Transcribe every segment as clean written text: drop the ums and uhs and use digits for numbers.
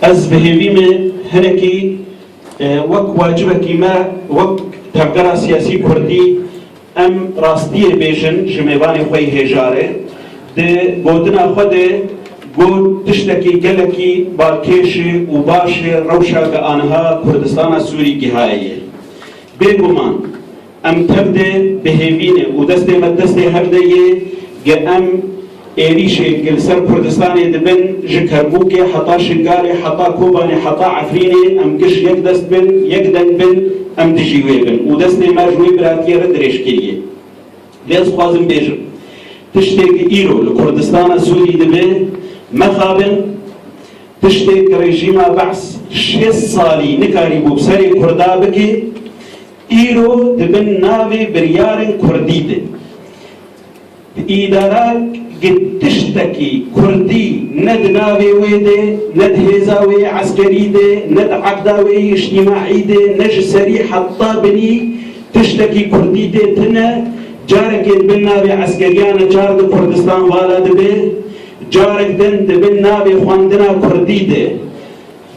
از بهیویم هنکی وک واجبکی ما وک تبگرا سیاسی کردی ام راستی بیشن جمیوانی خوی هجاره ده گودنا خود گود تشتکی گلکی بالکیشی و باشی روشا به آنها کردستان سوری گهاییه بگمان ام تبده بهیوینه و دسته مدسته هفته گه ام ایریش گلسر کردستانی دبن جکربوکی حتا شنگاری حتا کوبانی حتا عفرینی ام کش یک دست بن یک دن بن ام دجیوی بن و دسته مجموعی براتیه را درش کریه لیز خوازم بیجم تشتیک ایرو لکردستان سوری دبه مخابن تشتیک رژیم بعث 6 سالی نکاری بو بسری کردا بکی ایرو دبن ناوی بریارن کردی ده ایدارات تشتكي كردي ند ناوي ويده ند هزاوي عسكري ده ند عقداوي اجتماعي ده نج سري حتى بني تشتكي كردي ده تنا جارك بالناوي عسكريان جار ده كردستان والا ده جارك دن ده بالناوي خواندنا كردي ده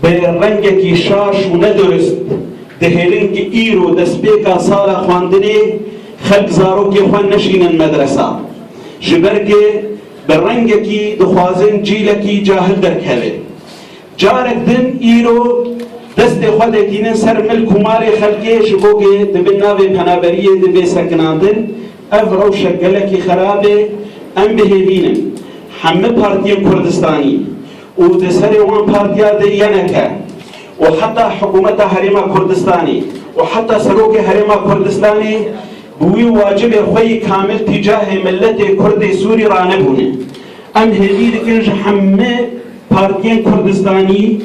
برنجكي شاش وندرست ده هلنك ايرو دسبيكا صالة خواندني خلق زاروكي خوان نشين المدرسة جبركي برنگکی دخوازن جیلکی جاهل درکهوه جارک دن ایرو دست خودکینن سر ملک و مال خلقی شبوگه دبن ناوی پنابریه دبی سکناندن اف روشک گلکی خرابه ام بهیوینن همه پارتیان کردستانی و دسر وان پارتیا ده ینکه و حتی حکومت حریم کردستانی و حتی سروک حریم کردستانی بوی واجب خوی کامل تجاه ملت کرد سوری رانه بونه ام هدی دکنج همه پارتیان کردستانی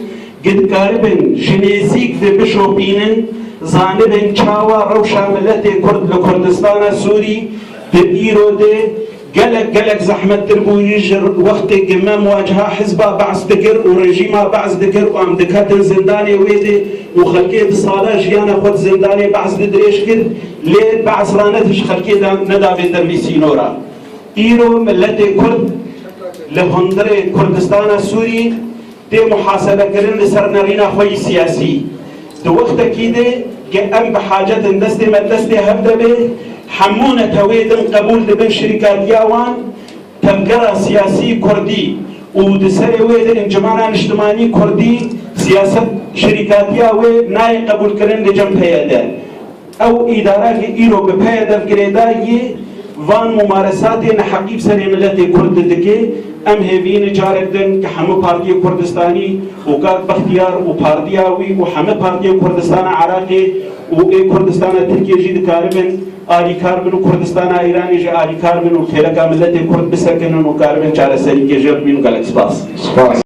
گدکاربن جنیزیک ده بشوپینن زانبن چاوا روشا ملت کرد لکردستان سوری ده ایرو ده گلک زحمت تربویش وقت گمه مواجهه حزبا بعض دکر و رژیما بعض دکر و ام دکاتن زندانی ویده و خلقی صالح جیانا خود زندانی بعض دريش كر ليه بعض رانتش خلقي نداوي دربيسي نورا ايرو ملت كرد لهندر كردستان سوري دي محاسبة كرن لسر نرينا خوي سياسي دو وقت كيده ام بحاجة دستي مدستي هبدا به حمونة تويدن قبول دبن شركات ياوان تبقرا سياسي كردي ودسر ويدن انجمانا اجتماعي كردي سياسة شركاتيا و ناي قبول كرن لجم پیاده او اداره ایرو به پیاده گریدایی وان ممارسات نحقیب سر ملت کرد دکه ام هیوین جاردن که همه پارتی کردستانی و کاک بختیار و پارتیاوی و همه پارتی کردستان عراقی و ای کردستان ترکیه جید کاربن آلی کاربن و کردستان ایرانی جا آلی کاربن و خیلکا ملت کرد بسکنن و کاربن چاره سری که جرد بین گلک سپاس